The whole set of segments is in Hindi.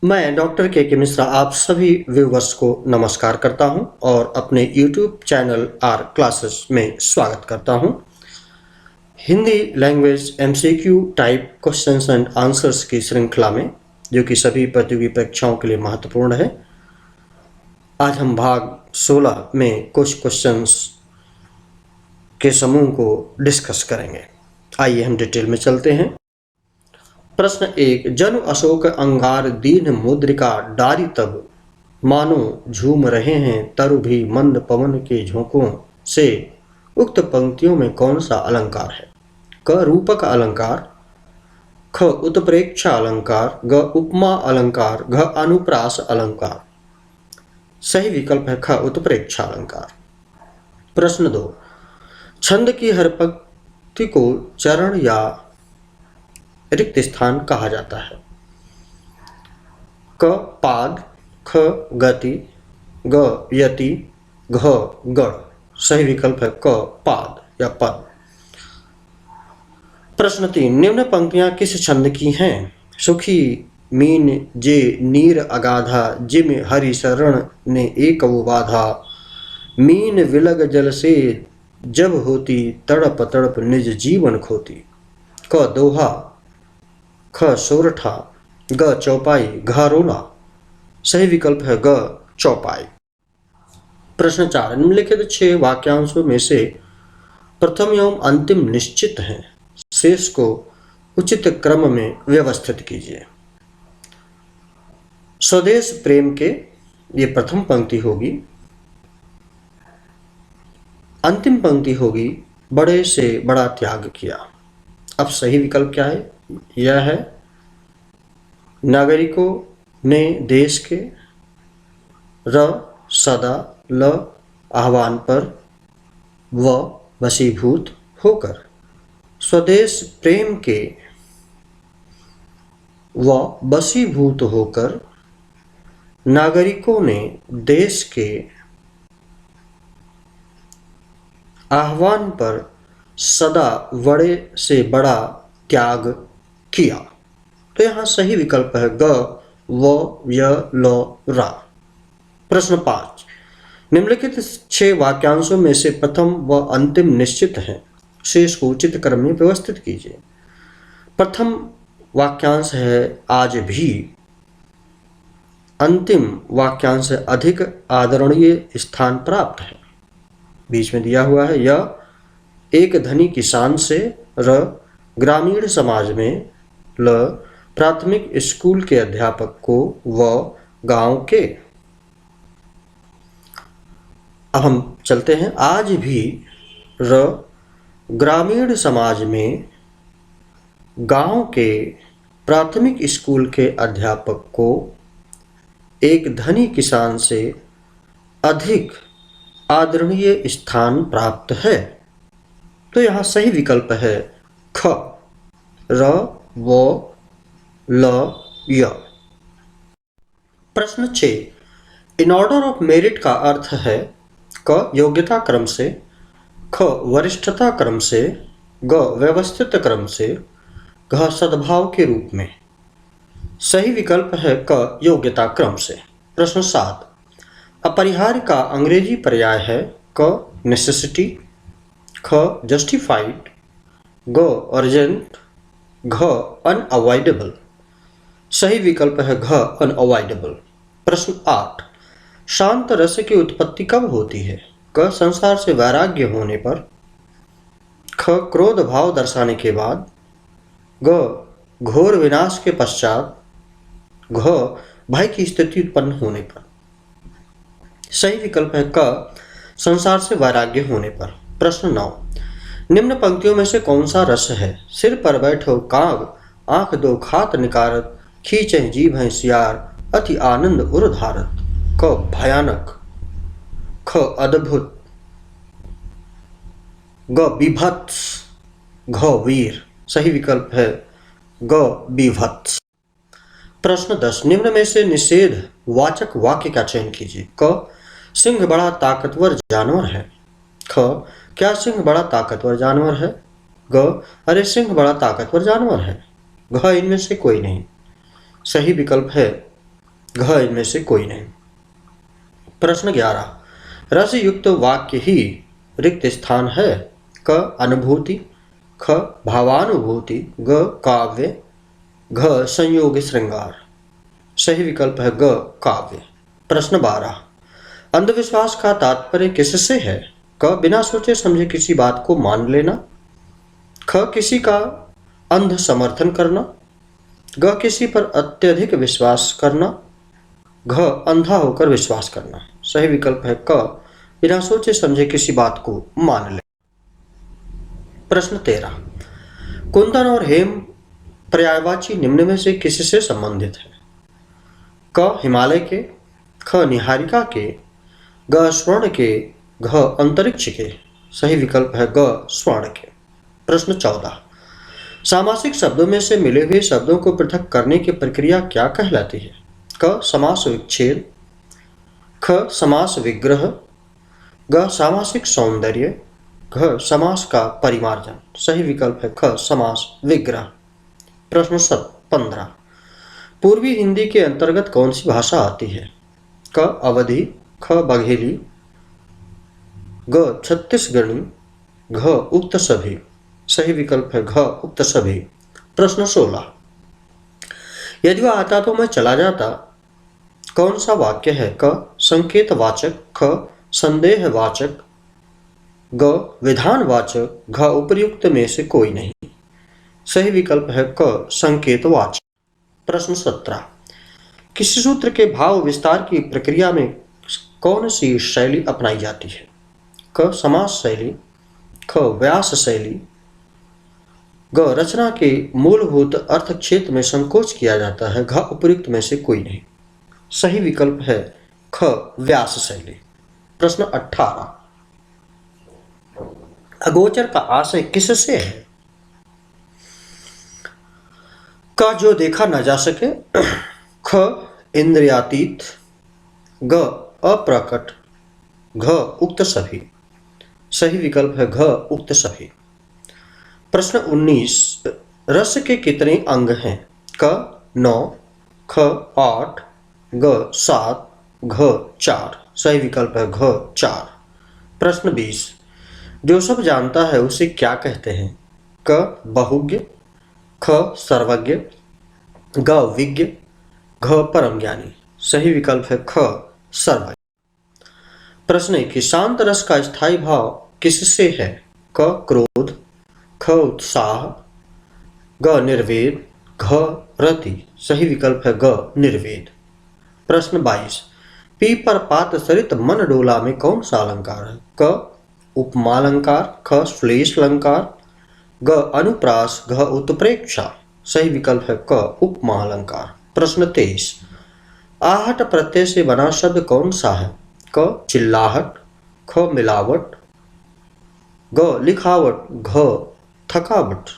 मैं डॉक्टर के मिश्रा आप सभी व्यूवर्स को नमस्कार करता हूं और अपने यूट्यूब चैनल आर क्लासेस में स्वागत करता हूं। Hindi language MCQ type questions and answers की श्रृंखला में, जो कि सभी प्रतियोगी परीक्षाओं के लिए महत्वपूर्ण है, आज हम भाग 16 में कुछ क्वेश्चंस के समूह को डिस्कस करेंगे। आइए हम डिटेल में चलते हैं। प्रश्न 1, जनु अशोक अंगार दीन मुद्रिका डारी तब, मानो झूम रहे हैं तरु भी मंद पवन के झोंकों से। उक्त पंक्तियों में कौन सा अलंकार है? क रूपक अलंकार, ख उत्प्रेक्षा अलंकार, ग उपमा अलंकार, घ अनुप्रास अलंकार। सही विकल्प है ख उत्प्रेक्षा अलंकार। प्रश्न 2, छंद की हर पंक्ति को चरण या रिक्त स्थान कहा जाता है? क पाद, ख गति, ग यति, घ गण। सही विकल्प है क पाद या पद। प्रश्न 3, निम्न पंक्तियां किस छंद की हैं? सुखी मीन जे नीर अगाधा, जिम हरि शरण ने एक वो बाधा। मीन विलग जल से जब होती, तड़प तड़प निज जीवन खोती। क दोहा, ख सोरठा, ग चौपाई, घ रोला। सही विकल्प है ग चौपाई। प्रश्न 4, निम्नलिखित 6 वाक्यांशों में से प्रथम एवं अंतिम निश्चित हैं, शेष को उचित क्रम में व्यवस्थित कीजिए। स्वदेश प्रेम के, ये प्रथम पंक्ति होगी। अंतिम पंक्ति होगी बड़े से बड़ा त्याग किया। अब सही विकल्प क्या है? यह है नागरिकों ने देश के, र सदा, ल आह्वान पर, व वशीभूत होकर। स्वदेश प्रेम के व वशीभूत होकर नागरिकों ने देश के आह्वान पर सदा बड़े से बड़ा त्याग किया। तो यहाँ सही विकल्प है ग व य ल रा। प्रश्न 5, निम्नलिखित 6 वाक्यांशों में से प्रथम व अंतिम निश्चित हैं, शेष को उचित क्रम में व्यवस्थित कीजिए। प्रथम वाक्यांश है आज भी, अंतिम वाक्यांश अधिक आदरणीय स्थान प्राप्त है। बीच में दिया हुआ है यह एक धनी किसान से, र ग्रामीण समाज में, ल प्राथमिक स्कूल के अध्यापक को, व गांव के। अब हम चलते हैं। आज भी, र ग्रामीण समाज में, गांव के प्राथमिक स्कूल के अध्यापक को एक धनी किसान से अधिक आदरणीय स्थान प्राप्त है। तो यहाँ सही विकल्प है ख र व ल य। प्रश्न 6, इन ऑर्डर ऑफ मेरिट का अर्थ है क योग्यता क्रम से, ख वरिष्ठता क्रम से, ग व्यवस्थित क्रम से, घ सद्भाव के रूप में। सही विकल्प है क योग्यता क्रम से। प्रश्न 7, अपरिहार्य का अंग्रेजी पर्याय है क नेसेसिटी, ख जस्टिफाइड, ग अर्जेंट, घ अनअवॉइडेबल। सही विकल्प है घ अनअवॉइडेबल। प्रश्न 8, शांत रस की उत्पत्ति कब होती है? क संसार से वैराग्य होने पर, ख क्रोध भाव दर्शाने के बाद, ग घोर विनाश के पश्चात, घ भय की स्थिति उत्पन्न होने पर। सही विकल्प है क संसार से वैराग्य होने पर। प्रश्न 9, निम्न पंक्तियों में से कौन सा रस है? सिर पर बैठो काग, आंख दो खात निकारत, खींचे जीभ है सियार, अति आनंद उर धारत। क भयानक, ख अद्भुत, ग बीभत्स, घ वीर। सही विकल्प है ग बीभत्स। प्रश्न 10, निम्न में से निषेध वाचक वाक्य का चयन कीजिए। क सिंह बड़ा ताकतवर जानवर है। ख क्या सिंह बड़ा ताकतवर जानवर है? ग अरे सिंह बड़ा ताकतवर जानवर है। घ इनमें से कोई नहीं। सही विकल्प है घ इनमें से कोई नहीं। प्रश्न 11, रस युक्त वाक्य ही रिक्त स्थान है। क अनुभूति, ख भावानुभूति, ग काव्य, घ संयोग श्रृंगार। सही विकल्प है ग काव्य। प्रश्न 12, अंधविश्वास का तात्पर्य किससे है। क बिना सोचे समझे किसी बात को मान लेना, ख किसी का अंध समर्थन करना, ग किसी पर अत्यधिक विश्वास करना, घ अंधा होकर विश्वास करना। सही विकल्प है क बिना सोचे समझे किसी बात को मान ले। प्रश्न 13, कुंदन और हेम पर्यायवाची निम्न में से किससे संबंधित है। क हिमालय के, ख निहारिका के, ग स्वर्ण के, घ अंतरिक्ष के। सही विकल्प है ग स्वर्ण के। प्रश्न 14, सामासिक शब्दों में से मिले हुए शब्दों को पृथक करने की प्रक्रिया क्या कहलाती है। क समास विच्छेद, ख समास विग्रह, ग सामासिक सौंदर्य, घ समास का परिमार्जन। सही विकल्प है ख समास विग्रह। प्रश्न 15, पूर्वी हिंदी के अंतर्गत कौन सी भाषा आती है। क अवधी, ख बघेली, ग छत्तीसगढ़ी, घ उक्त सभी। सही विकल्प है घ उक्त सभी। प्रश्न 16, यदि वह आता तो मैं चला जाता कौन सा वाक्य है। क संकेतवाचक, ख संदेहवाचक, ग विधानवाचक, घ उपर्युक्त में से कोई नहीं। सही विकल्प है क संकेतवाचक। प्रश्न 17, किसी सूत्र के भाव विस्तार की प्रक्रिया में कौन सी शैली अपनाई जाती है। क समास शैली, ख व्यास शैली, ग रचना के मूलभूत अर्थ क्षेत्र में संकोच किया जाता है, घ उपर्युक्त में से कोई नहीं। सही विकल्प है ख व्यास शैली। प्रश्न 18, अगोचर का आशय किससे है। क जो देखा न जा सके, ख इंद्रियातीत, ग अप्रकट, घ उक्त सभी। सही विकल्प है घ उक्त सभी। प्रश्न 19, रस के कितने अंग हैं। क 9, ख 8, ग 7, घ 4। सही विकल्प है घ 4। प्रश्न 20, जो सब जानता है उसे क्या कहते हैं। क बहुज्ञ, ख सर्वज्ञ, ग विज्ञ, घ परम ज्ञानी। सही विकल्प है ख सर्वज्ञ। प्रश्न 21, शांत रस का स्थायी भाव किससे है। क क्रोध, ख उत्साह, ग निर्वेद, घ रति। सही विकल्प है ग निर्वेद। प्रश्न 22, पी पर पात सरित मन डोला में कौन सा अलंकार है। क उपमालंकार, ख श्लेष अलंकार, ग अनुप्रास, घ उत्प्रेक्षा। सही विकल्प है क उपमालंकार। प्रश्न 23, आहट प्रत्यय से बना शब्द कौन सा है। क चिल्लाहट, ख मिलावट, ग लिखावट, घ थकावट।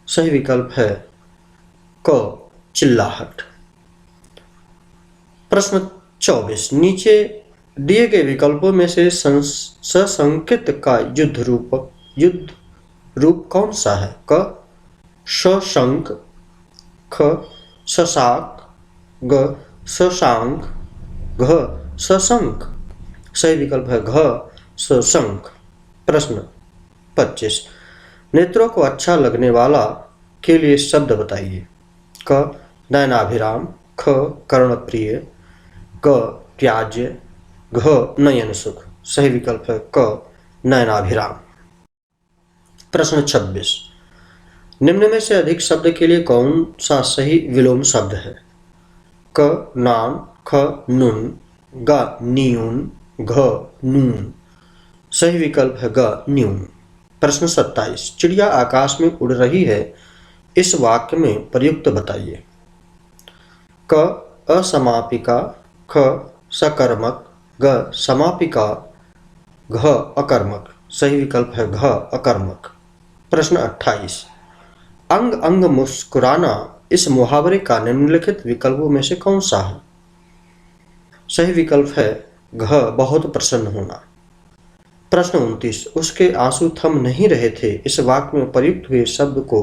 सही विकल्प है क चिल्लाहट। प्रश्न 24, नीचे दिए गए विकल्पों में से ससंकित का युद्ध रूप कौन सा है। क शशंक, ख शशाक, ग शशांक, घ शशंक। सही विकल्प है घ शशंक। प्रश्न 25, नेत्रों को अच्छा लगने वाला के लिए शब्द बताइए। क नयनाभिराम, ख कर्णप्रिय, ग त्याज्य, घ नयन सुख। सही विकल्प है क नयनाभिराम। प्रश्न 26, निम्न में से अधिक शब्द के लिए कौन सा सही विलोम शब्द है। क नान, ख नुन, ग न्यून, घ नून। सही विकल्प है ग न्यून। प्रश्न 27, चिड़िया आकाश में उड़ रही है, इस वाक्य में प्रयुक्त बताइए। क असमापिका, ख सकर्मक, ग समापिका, घ अकर्मक। सही विकल्प है घ अकर्मक। प्रश्न 28, अंग अंग मुस्कुराना इस मुहावरे का निम्नलिखित विकल्पों में से कौन सा है। सही विकल्प है घ बहुत प्रसन्न होना। प्रश्न 29, उसके आंसू थम नहीं रहे थे, इस वाक्य में प्रयुक्त हुए शब्द को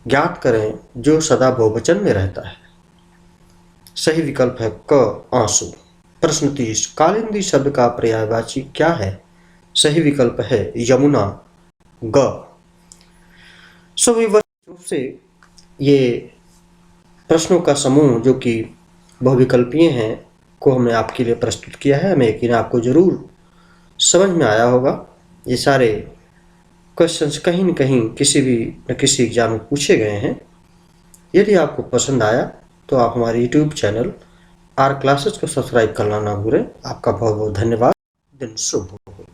ज्ञात करें जो सदा बहुवचन में रहता है। सही विकल्प है क आंसू। प्रश्न 30 कालिंदी शब्द का पर्यायवाची क्या है? सही विकल्प है यमुना ग। सुव्यवस्थित रूप से ये प्रश्नों का समूह जो कि बहुविकल्पीय हैं को हमने आपके लिए प्रस्तुत किया है। हमें यकीन है आपको जरूर समझ में आया होगा। ये सारे क्वेश्चंस कहीं न कहीं किसी भी न किसी एग्जाम में पूछे गए हैं। यदि आपको पसंद आया तो आप हमारे यूट्यूब चैनल आर क्लासेस को सब्सक्राइब करना ना भूलें। आपका बहुत बहुत धन्यवाद। दिन शुभ हो।